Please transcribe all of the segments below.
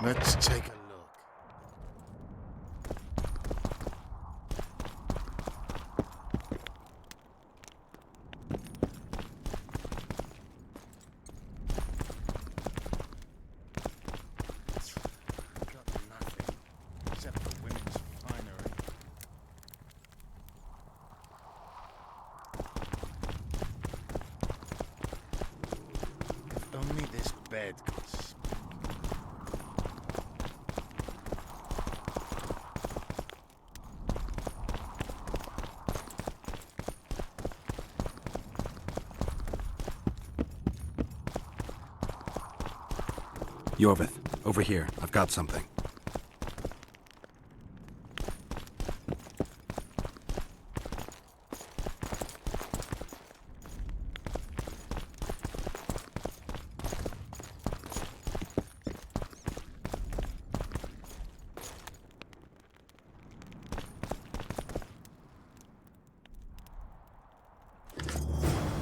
Let's take a look. Got nothing except the women's finery. If only this bed could speak. Yorvith, over here. I've got something.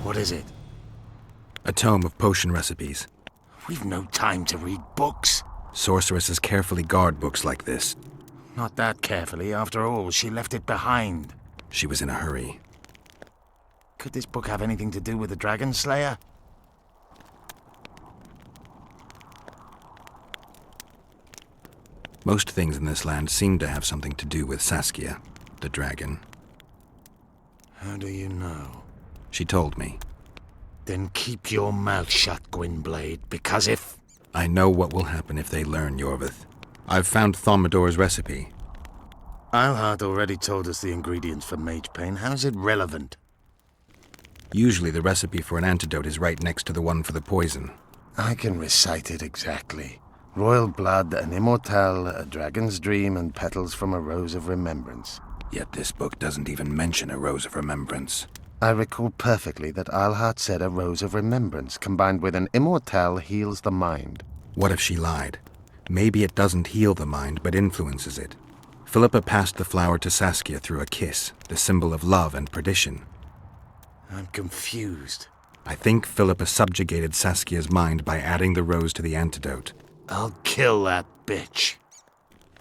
What is it? A tome of potion recipes. We've no time to read books. Sorceresses carefully guard books like this. Not that carefully. After all, she left it behind. She was in a hurry. Could this book have anything to do with the Dragon Slayer? Most things in this land seem to have something to do with Saskia, the dragon. How do you know? She told me. Then keep your mouth shut, Gwynblade, because if... I know what will happen if they learn, Yorvith. I've found Thaumadour's recipe. Eilhart already told us the ingredients for mage pain. How's it relevant? Usually the recipe for an antidote is right next to the one for the poison. I can recite it exactly. Royal blood, an immortelle, a dragon's dream, and petals from a rose of remembrance. Yet this book doesn't even mention a rose of remembrance. I recall perfectly that Eilhart said a rose of remembrance combined with an immortelle heals the mind. What if she lied? Maybe it doesn't heal the mind, but influences it. Philippa passed the flower to Saskia through a kiss, the symbol of love and perdition. I'm confused. I think Philippa subjugated Saskia's mind by adding the rose to the antidote. I'll kill that bitch.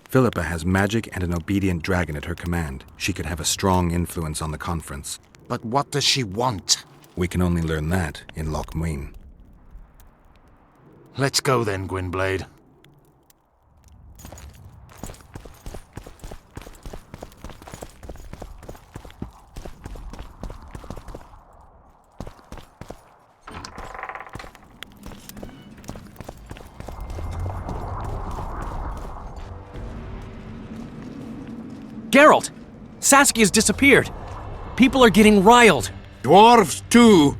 Philippa has magic and an obedient dragon at her command. She could have a strong influence on the conference. But what does she want? We can only learn that in Loch Muin. Let's go then, Gwynblade. Geralt! Saskia's disappeared! People are getting riled! Dwarves, too!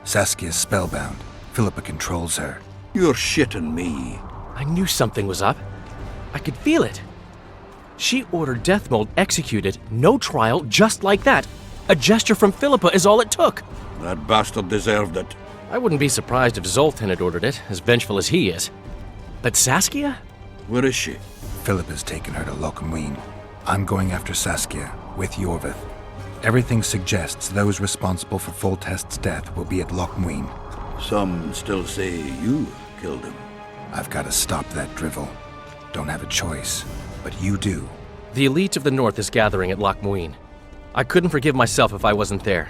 Saskia's spellbound. Philippa controls her. You're shitting me. I knew something was up. I could feel it. She ordered Deathmold executed, no trial, just like that. A gesture from Philippa is all it took. That bastard deserved it. I wouldn't be surprised if Zoltan had ordered it, as vengeful as he is. But Saskia? Where is she? Philippa's taken her to Loch Muin. I'm going after Saskia, with Yorvith. Everything suggests those responsible for Foltest's death will be at Loch Muin. Some still say you killed him. I've got to stop that drivel. Don't have a choice, but you do. The elite of the North is gathering at Loch Muin. I couldn't forgive myself if I wasn't there.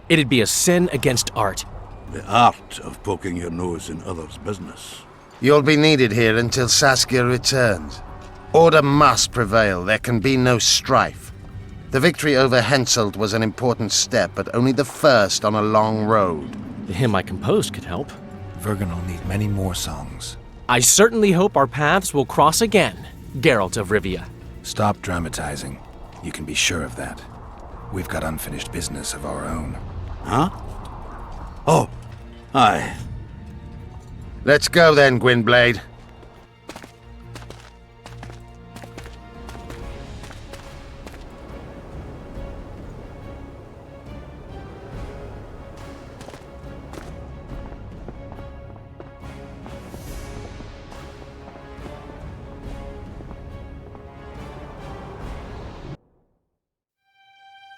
It'd be a sin against art. The art of poking your nose in others' business. You'll be needed here until Saskia returns. Order must prevail. There can be no strife. The victory over Henselt was an important step, but only the first on a long road. The hymn I composed could help. Vergen will need many more songs. I certainly hope our paths will cross again, Geralt of Rivia. Stop dramatizing. You can be sure of that. We've got unfinished business of our own. Huh? Oh, aye. Let's go then, Gwynblade.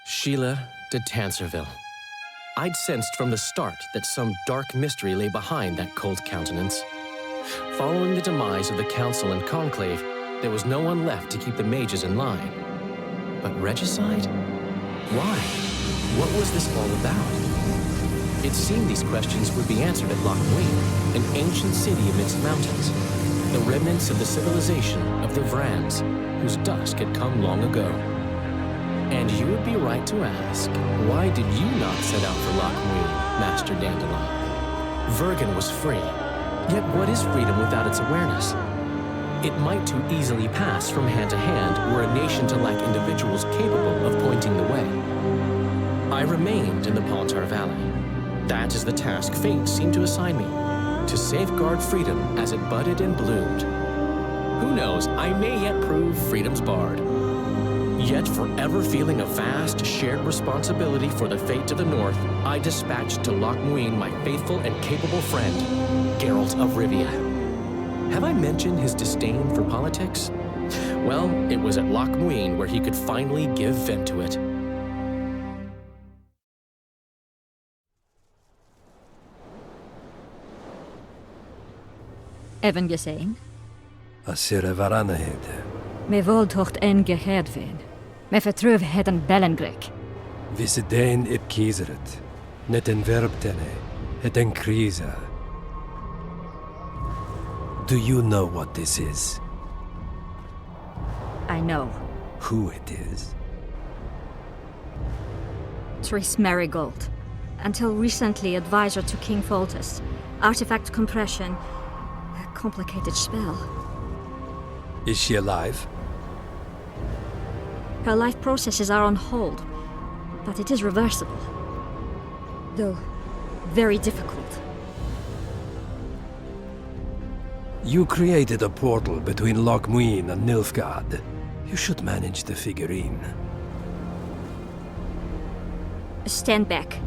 Sheila de Tanserville. I'd sensed from the start that some dark mystery lay behind that cold countenance. Following the demise of the Council and Conclave, there was no one left to keep the mages in line. But regicide? Why? What was this all about? It seemed these questions would be answered at Loch Muin, an ancient city amidst mountains, the remnants of the civilization of the Vrans, whose dusk had come long ago. And you would be right to ask, why did you not set out for Loch Muin, Master Dandelion? Vergen was free. Yet what is freedom without its awareness? It might too easily pass from hand to hand were a nation to lack individuals capable of pointing the way. I remained in the Palantir Valley. That is the task fate seemed to assign me, to safeguard freedom as it budded and bloomed. Who knows, I may yet prove freedom's bard. Yet forever feeling a vast, shared responsibility for the fate of the North, I dispatched to Loch Muin my faithful and capable friend, Geralt of Rivia. Have I mentioned his disdain for politics? Well, it was at Loch Muin where he could finally give vent to it. Even gesehen? Asira Varanahede. Me voltocht en gehedveen. Me vertruv heden Bellengrek. Visedein ip kieseret. Net en verbtene. Het en krisa. Do you know what this is? I know. Who it is? Triss Marigold. Until recently advisor to King Foltest. Artifact compression. A complicated spell. Is she alive? Her life processes are on hold, but it is reversible. Though, very difficult. You created a portal between Loch Muin and Nilfgaard. You should manage the figurine. Stand back.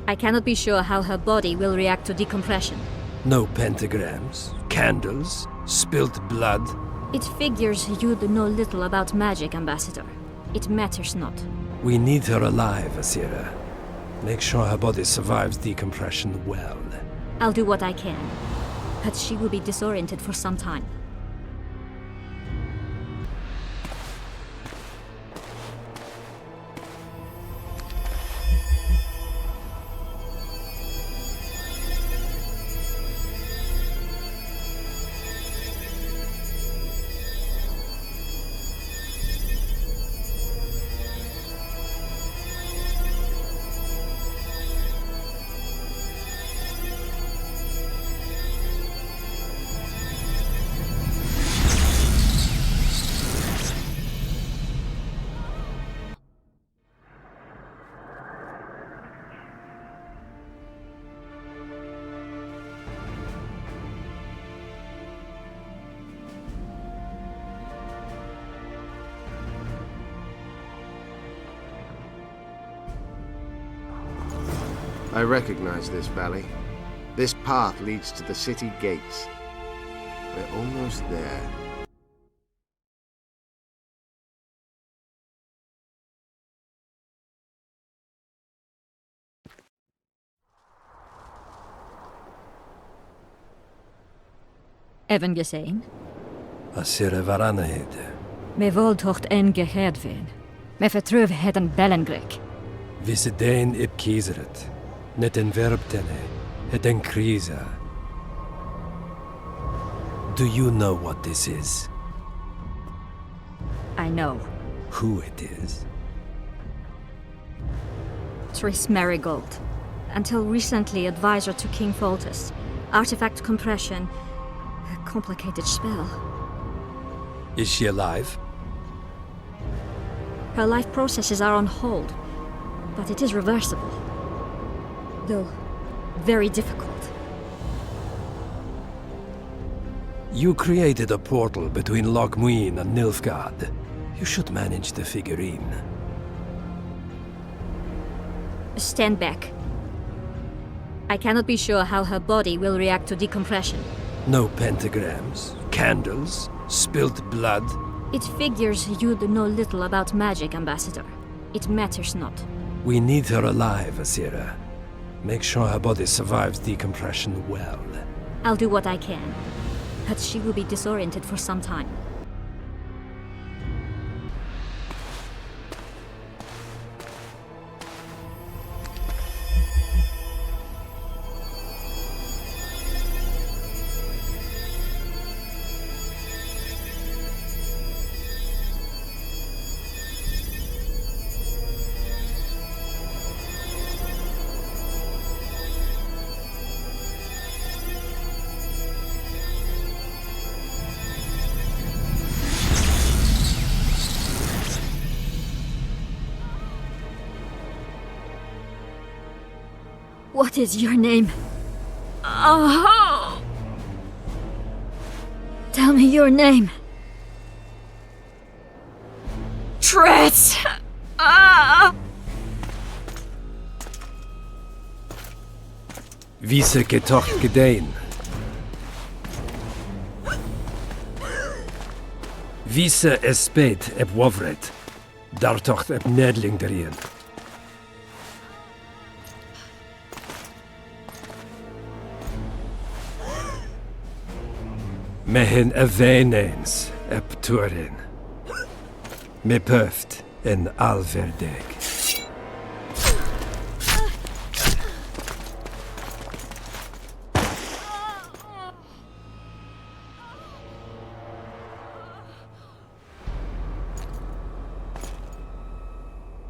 I cannot be sure how her body will react to decompression. No pentagrams, candles, spilt blood. It figures you know little about magic, Ambassador. It matters not. We need her alive, Asira. Make sure her body survives decompression well. I'll do what I can, but she will be disoriented for some time. I recognize this valley. This path leads to the city gates. We're almost there. Even gesehen? Asira Varanahede. Me voltocht en gehedveen. Me vertruv heden Bellengrek. Visedein ip kieseret. Net en verbtene. Het en krisa. Do you know what this is? I know. Who it is? Triss Marigold. Until recently advisor to King Foltest. Artifact compression. A complicated spell. Is she alive? Her life processes are on hold, but it is reversible. Though, very difficult. You created a portal between Loch Muin and Nilfgaard. You should manage the figurine. Stand back. I cannot be sure how her body will react to decompression. No pentagrams, candles, spilt blood. It figures you know little about magic, Ambassador. It matters not. We need her alive, Asira. Make sure her body survives decompression well. I'll do what I can. But she will be disoriented for some time. What is your name? Oh! Tell me your name. Triss! Ah! Vise getocht gedein. Vise espeit eb wovret. Dartocht eb nedling derien. Mehen eveneens eb turin. Me puft en alverdeg.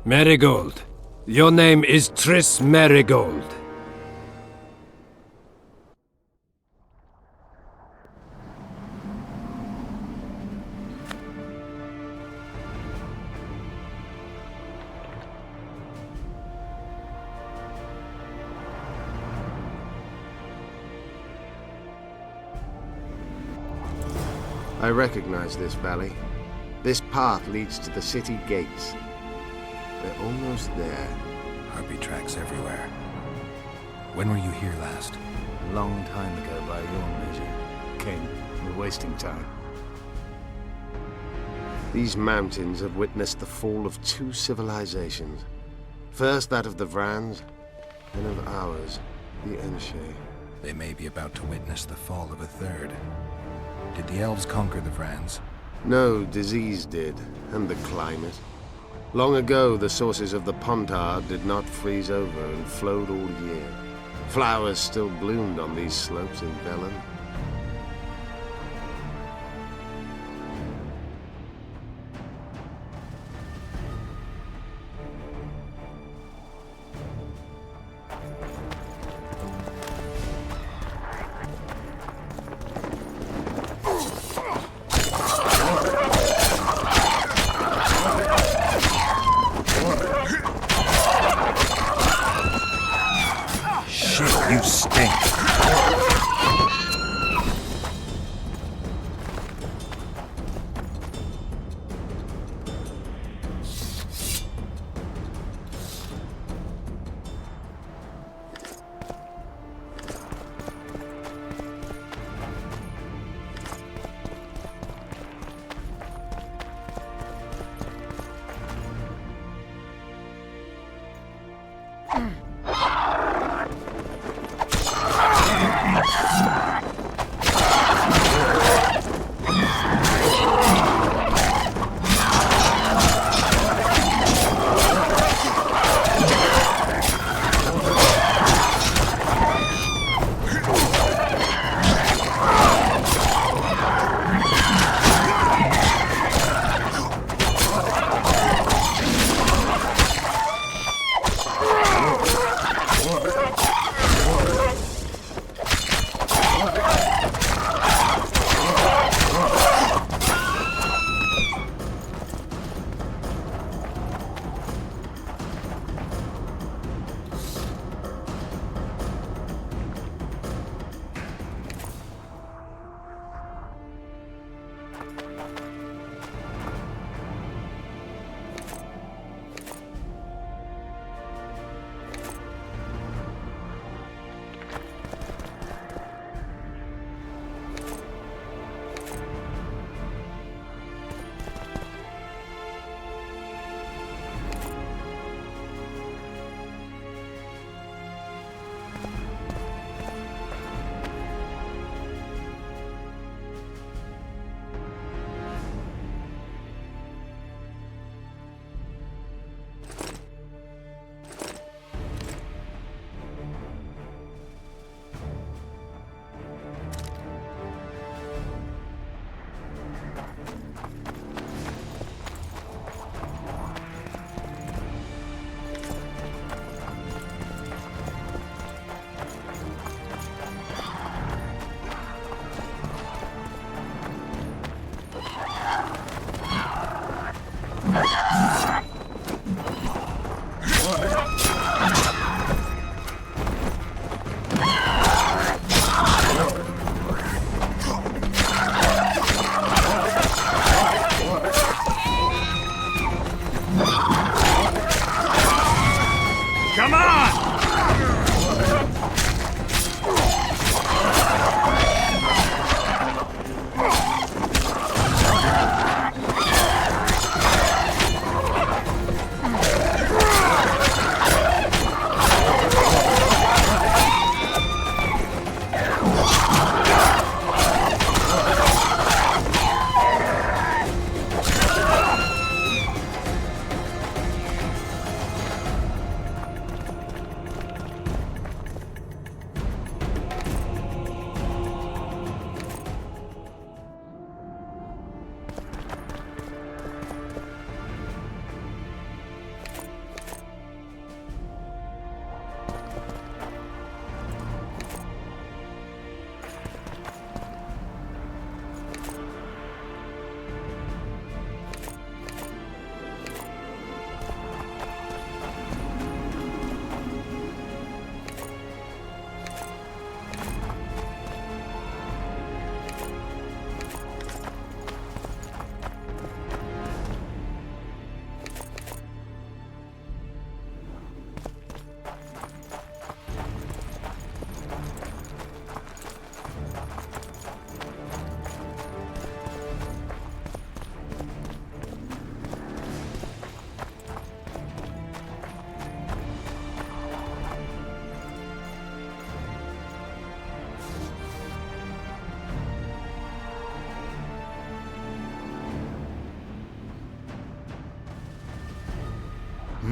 Marigold. Your name is Triss Marigold. I recognize this valley. This path leads to the city gates. We're almost there. Harpy tracks everywhere. When were you here last? A long time ago by your measure. King, we're wasting time. These mountains have witnessed the fall of two civilizations. First that of the Vrans, then of ours, the Enshe. They may be about to witness the fall of a third. Did the elves conquer the Vrans? No, disease did, and the climate. Long ago, the sources of the Pontard did not freeze over and flowed all year. Flowers still bloomed on these slopes in Velen. You stink.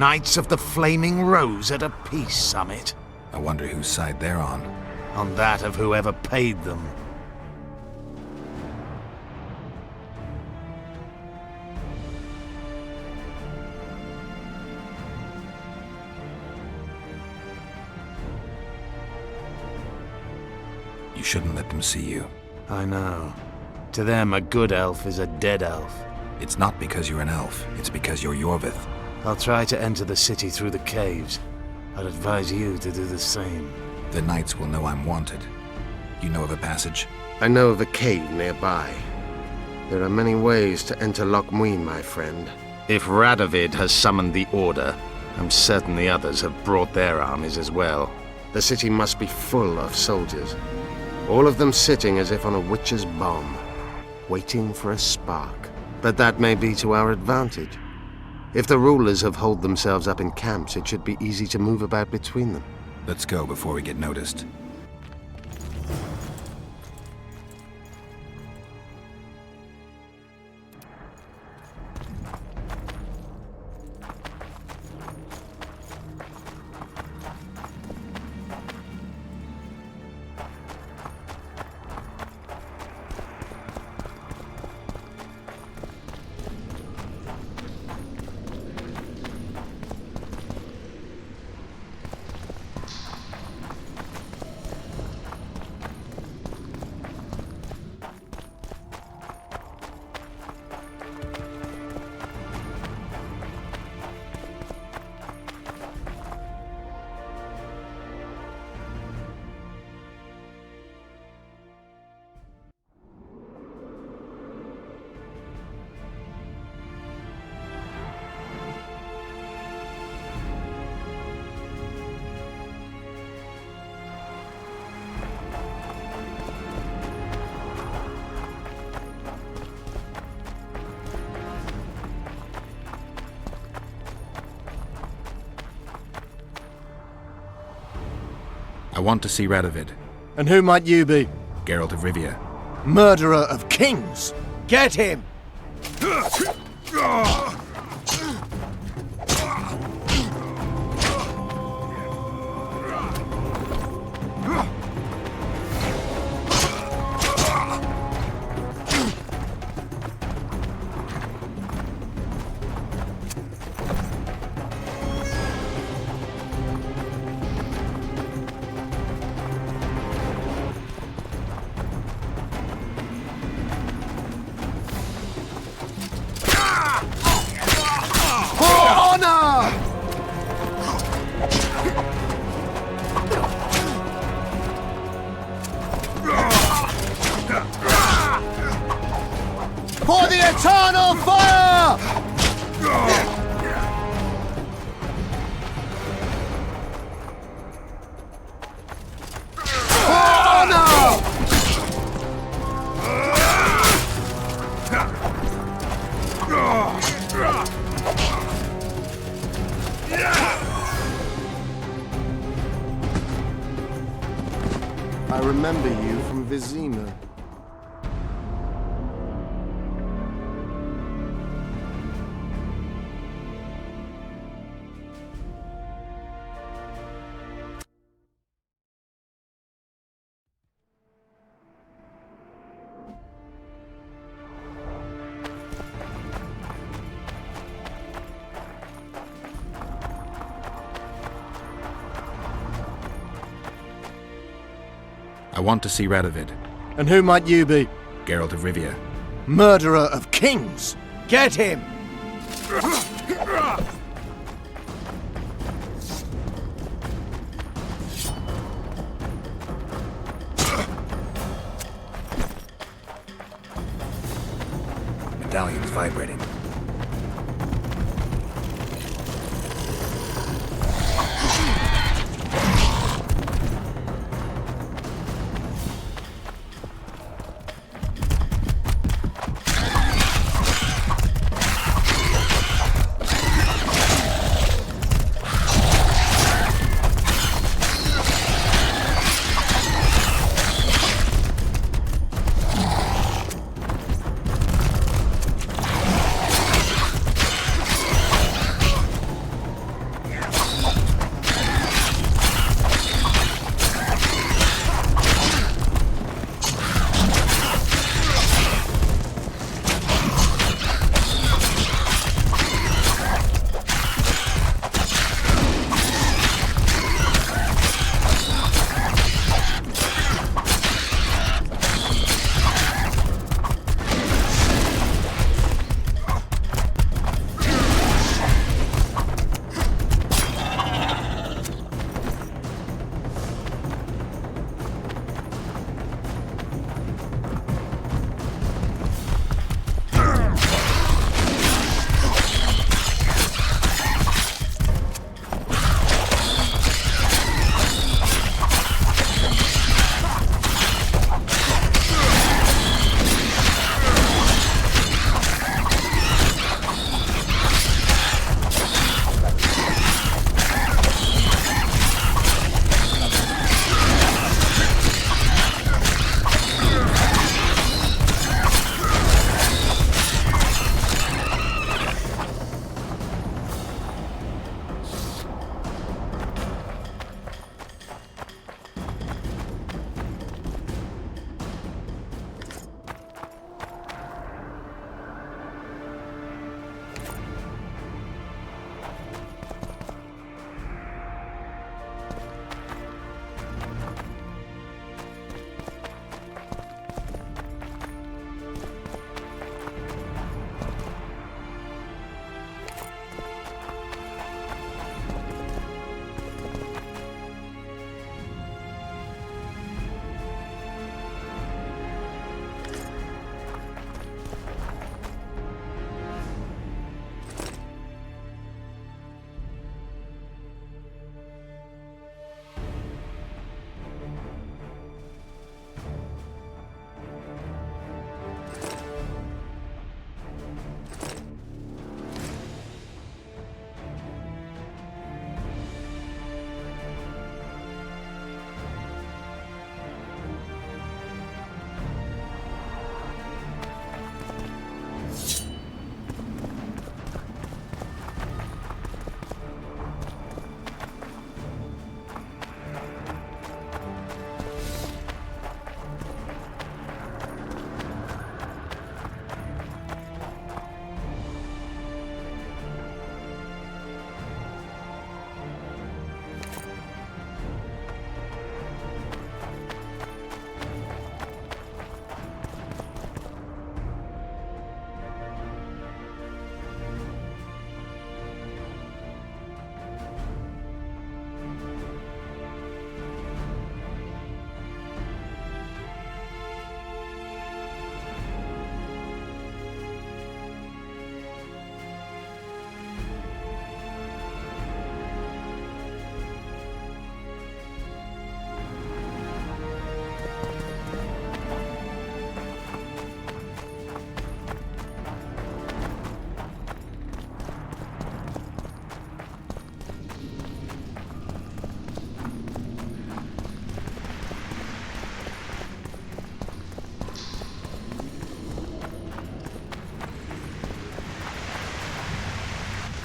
Knights of the Flaming Rose at a peace summit. I wonder whose side they're on. On that of whoever paid them. You shouldn't let them see you. I know. To them, a good elf is a dead elf. It's not because you're an elf, it's because you're Yorvith. I'll try to enter the city through the caves. I'd advise you to do the same. The knights will know I'm wanted. You know of a passage? I know of a cave nearby. There are many ways to enter Loch Muin, my friend. If Radovid has summoned the Order, I'm certain the others have brought their armies as well. The city must be full of soldiers. All of them sitting as if on a witch's bomb, waiting for a spark. But that may be to our advantage. If the rulers have holed themselves up in camps, it should be easy to move about between them. Let's go before we get noticed. I want to see Radovid. And who might you be? Geralt of Rivia. Murderer of kings! Get him! For the eternal fire! For honor! I remember you from Vizima. I want to see Radovid. And who might you be? Geralt of Rivia. Murderer of kings! Get him! Medallion's vibrating.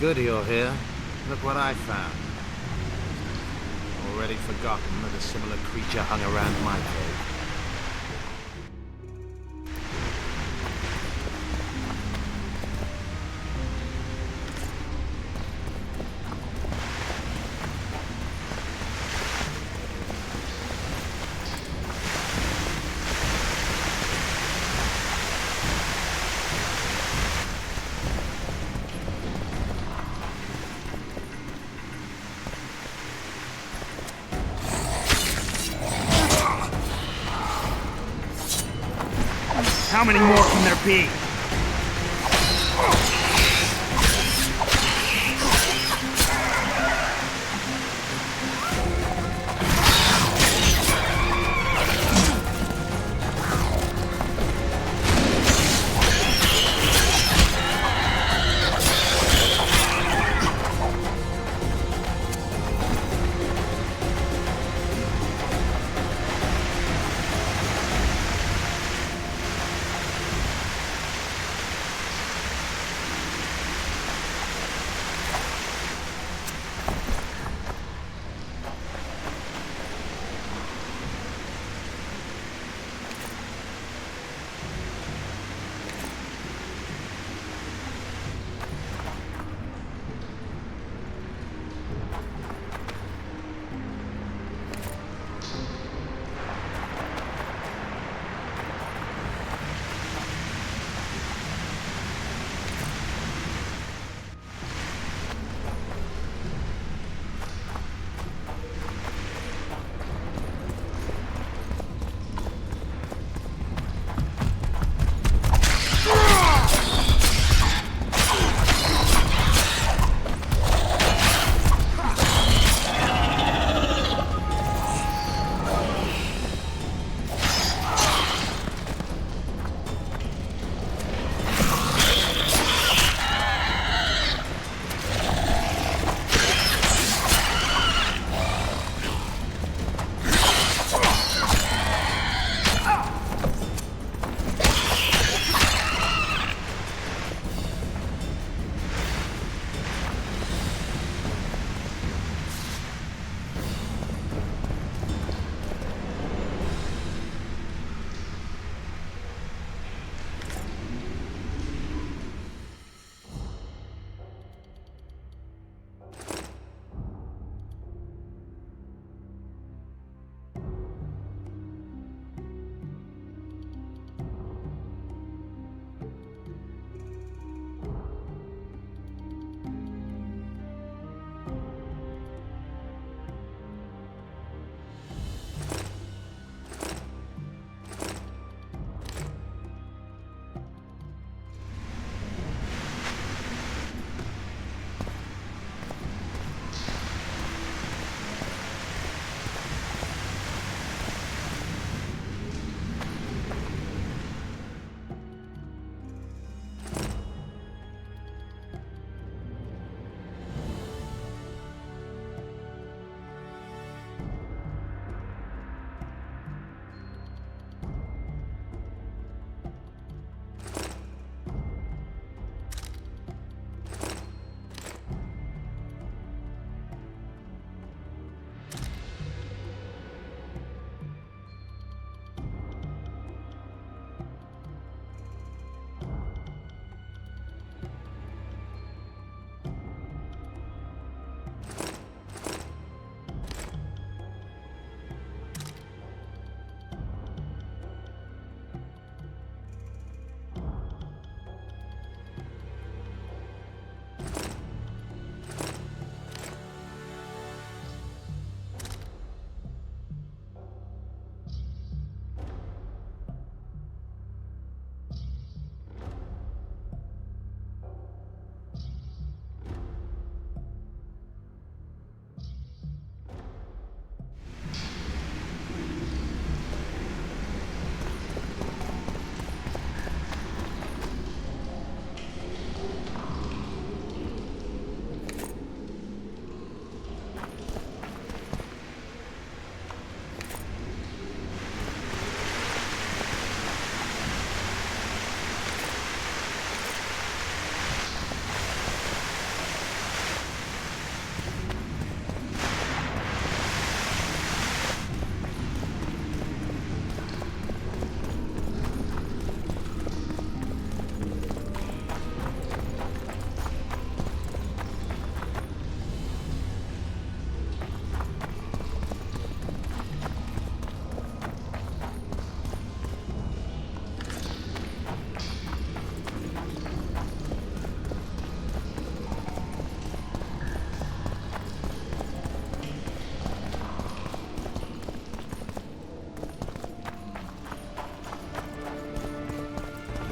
Good you're here. Look what I found. Already forgotten that a similar creature hung around my cave. How many more can there be?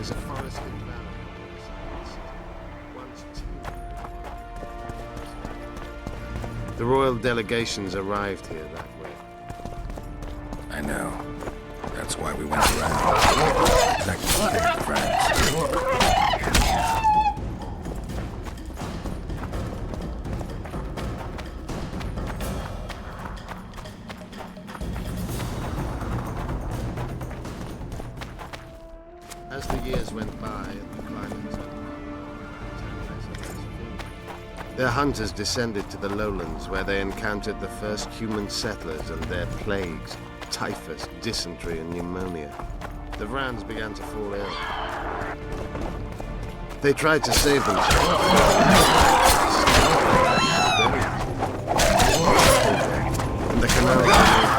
is a forested valley on the side of the city, once teeming. The royal delegations arrived here that way. I know. That's why we went around. Exactly, friends. As the years went by and the climate turned less and less food, their hunters descended to the lowlands where they encountered the first human settlers and their plagues, typhus, dysentery, and pneumonia. The Vrans began to fall ill. They tried to save themselves. And the canal remained.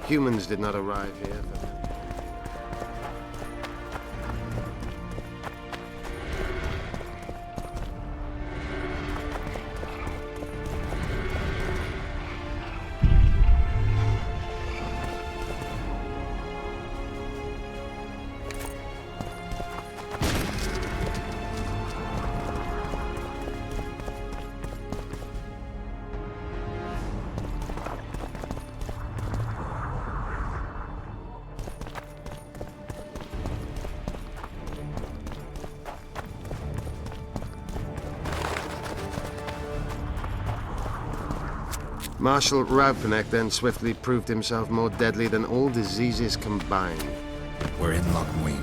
Humans did not arrive here for them. Marshal Raupenek then swiftly proved himself more deadly than all diseases combined. We're in Loch Muin.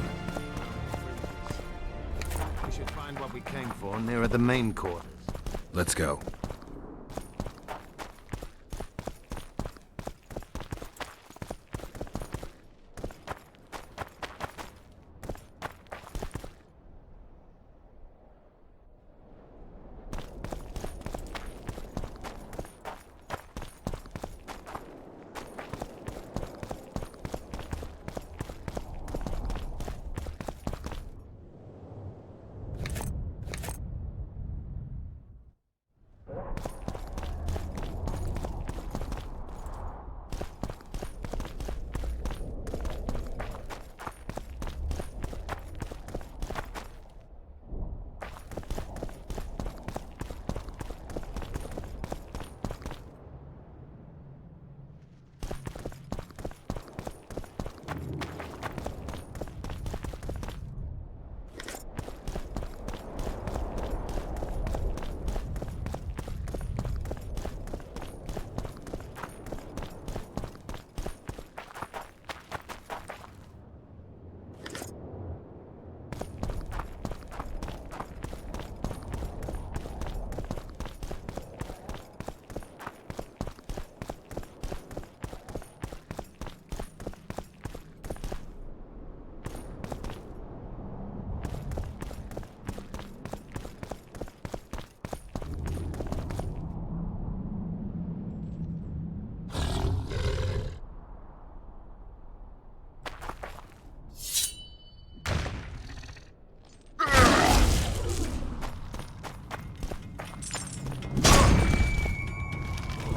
We should find what we came for nearer the main quarters. Let's go.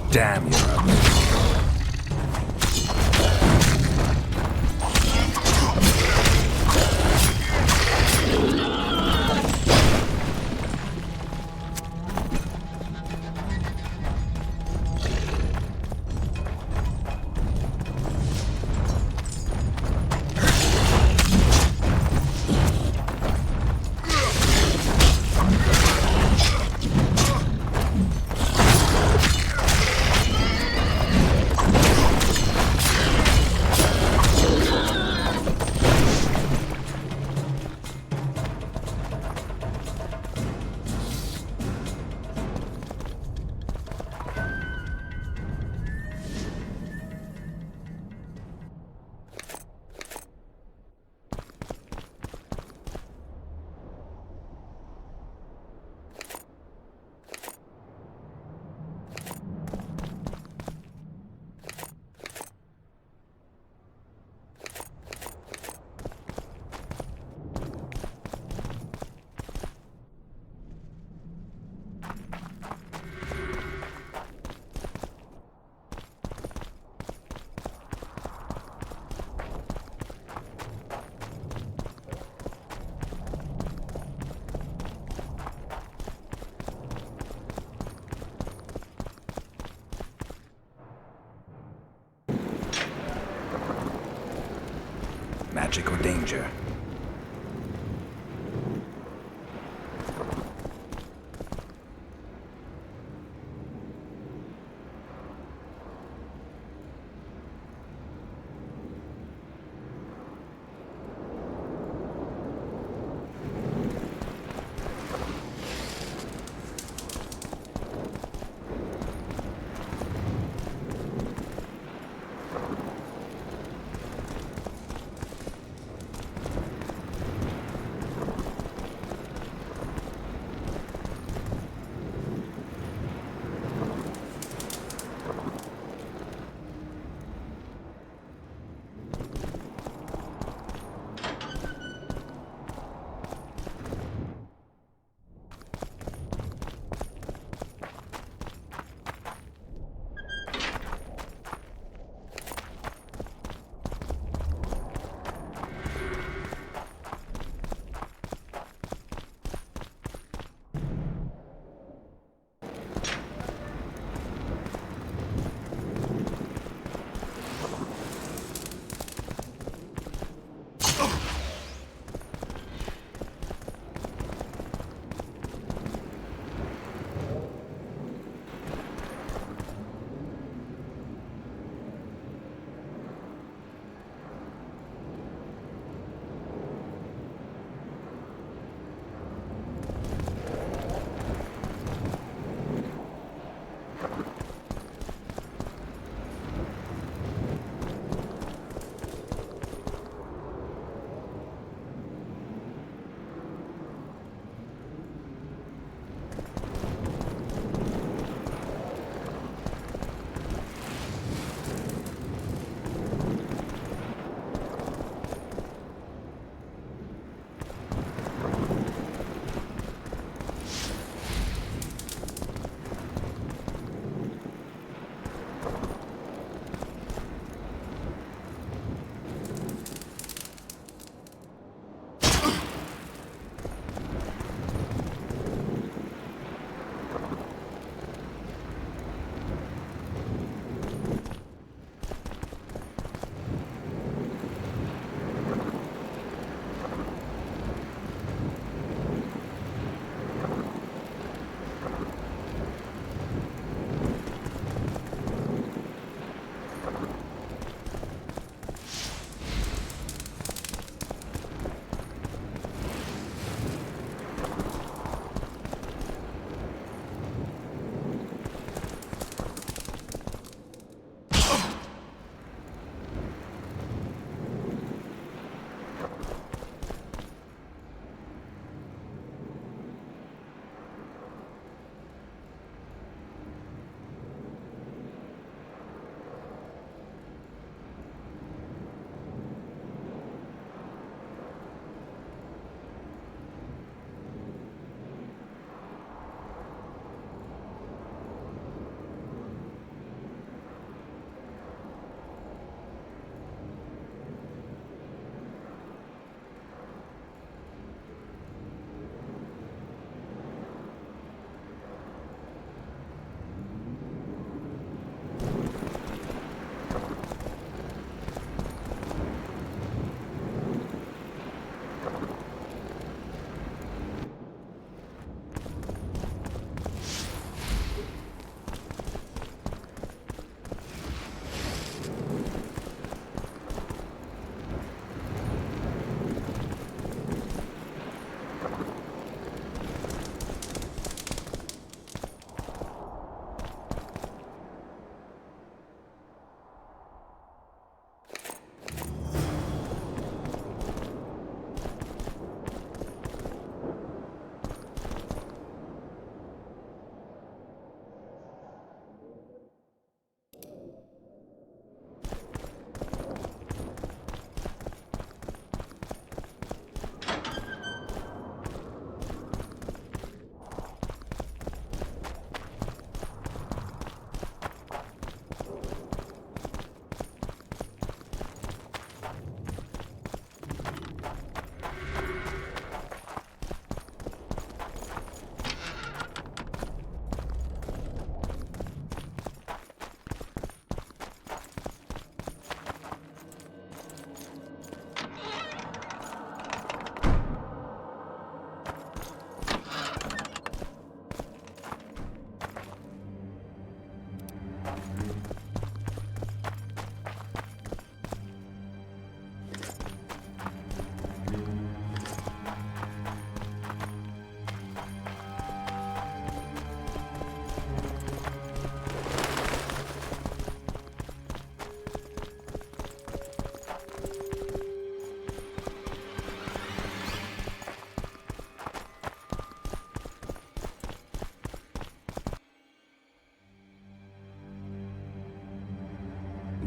Damn, you're up. magic or danger.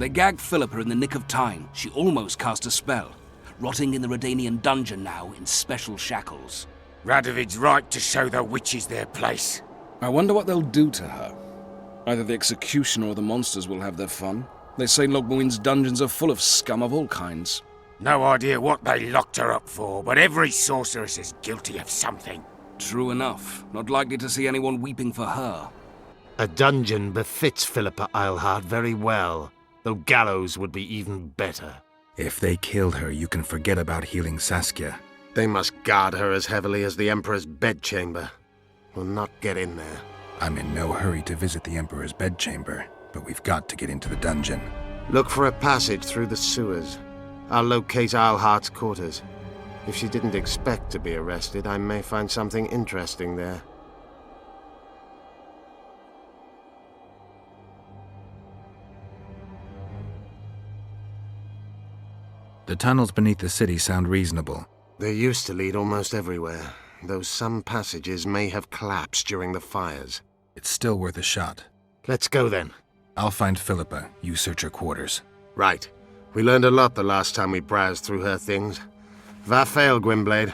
They gagged Philippa in the nick of time. She almost cast a spell. Rotting in the Redanian dungeon now in special shackles. Radovid's right to show the witches their place. I wonder what they'll do to her. Either the executioner or the monsters will have their fun. They say Logmuin's dungeons are full of scum of all kinds. No idea what they locked her up for, but every sorceress is guilty of something. True enough. Not likely to see anyone weeping for her. A dungeon befits Philippa Eilhart very well, though gallows would be even better. If they killed her, you can forget about healing Saskia. They must guard her as heavily as the Emperor's bedchamber. We'll not get in there. I'm in no hurry to visit the Emperor's bedchamber, but we've got to get into the dungeon. Look for a passage through the sewers. I'll locate Eilhart's quarters. If she didn't expect to be arrested, I may find something interesting there. The tunnels beneath the city sound reasonable. They used to lead almost everywhere, though some passages may have collapsed during the fires. It's still worth a shot. Let's go then. I'll find Philippa. You search her quarters. Right. We learned a lot the last time we browsed through her things. Va fail, Gwynblade.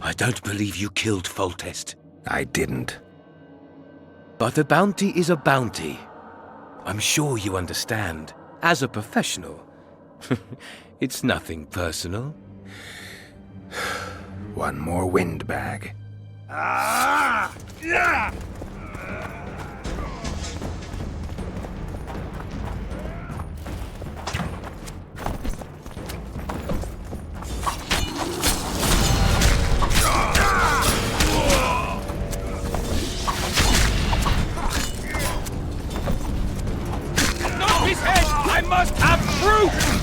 I don't believe you killed Foltest. I didn't. But a bounty is a bounty. I'm sure you understand. As a professional, it's nothing personal. One more windbag. His head! I must have proof!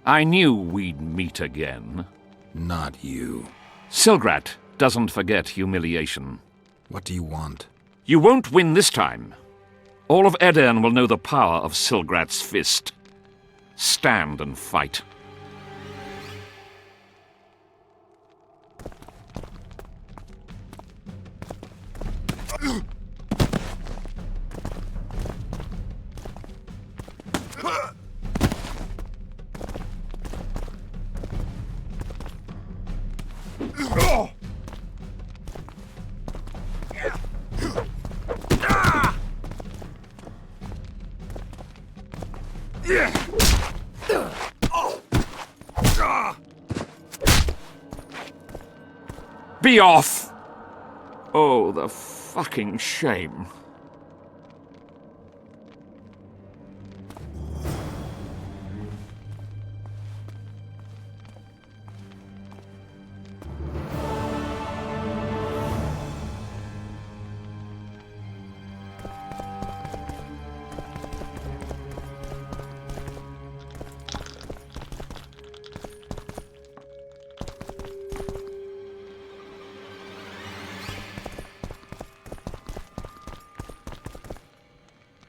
I knew we'd meet again. Not you. Silgrat doesn't forget humiliation. What do you want? You won't win this time. All of Edern will know the power of Silgrat's fist. Stand and fight. Be off! Oh, the fucking shame.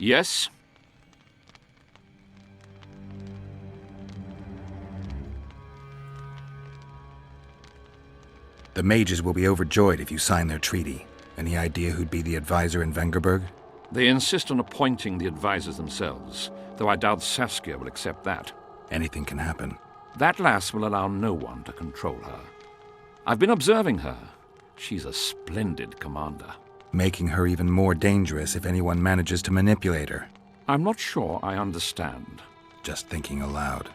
Yes? The mages will be overjoyed if you sign their treaty. Any idea who'd be the advisor in Vengerberg? They insist on appointing the advisors themselves, though I doubt Saskia will accept that. Anything can happen. That lass will allow no one to control her. I've been observing her. She's a splendid commander. Making her even more dangerous if anyone manages to manipulate her. I'm not sure I understand. Just thinking aloud.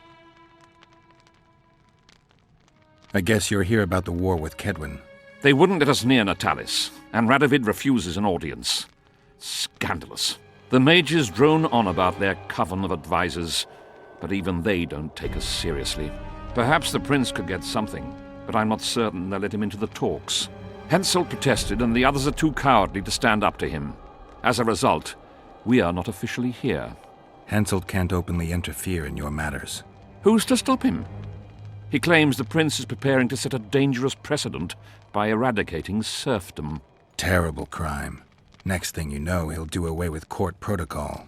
I guess you're here about the war with Kedwin. They wouldn't let us near Natalis, and Radovid refuses an audience. Scandalous. The mages drone on about their coven of advisors, but even they don't take us seriously. Perhaps the prince could get something, but I'm not certain they'll let him into the talks. Henselt protested, and the others are too cowardly to stand up to him. As a result, we are not officially here. Henselt can't openly interfere in your matters. Who's to stop him? He claims the prince is preparing to set a dangerous precedent by eradicating serfdom. Terrible crime. Next thing you know, he'll do away with court protocol.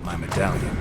My medallion.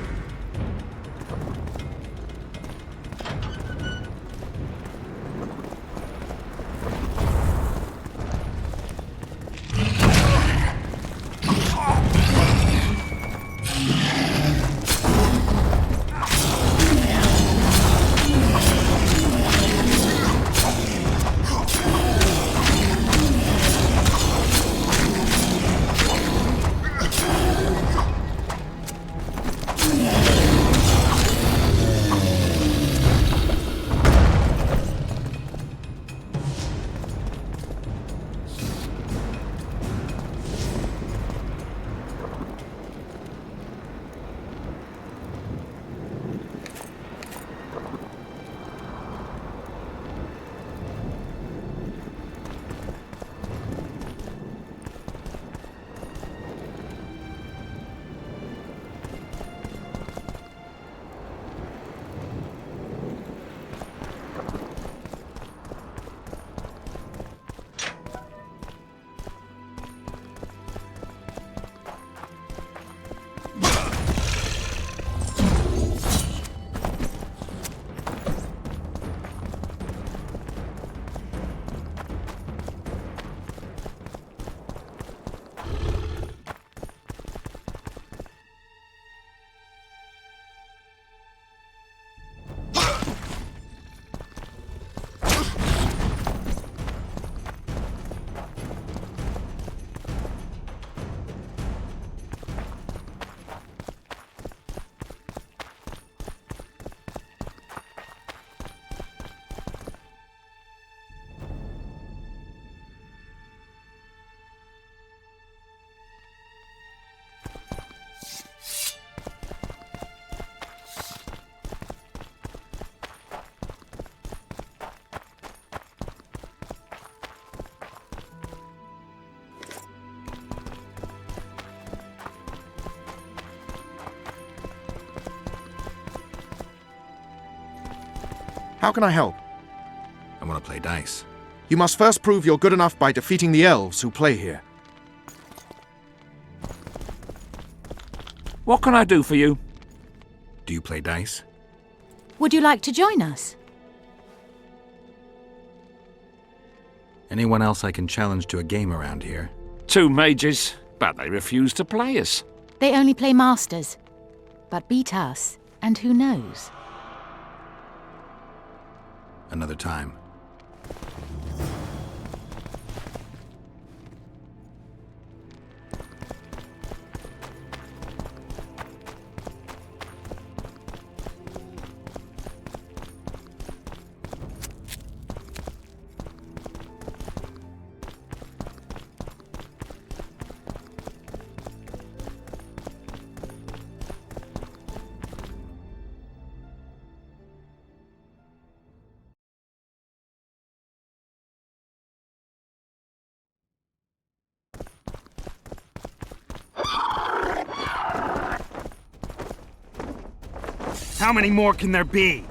How can I help? I want to play dice. You must first prove you're good enough by defeating the elves who play here. What can I do for you? Do you play dice? Would you like to join us? Anyone else I can challenge to a game around here? 2 mages, but they refuse to play us. They only play masters. But beat us, and who knows? Another time. How many more can there be?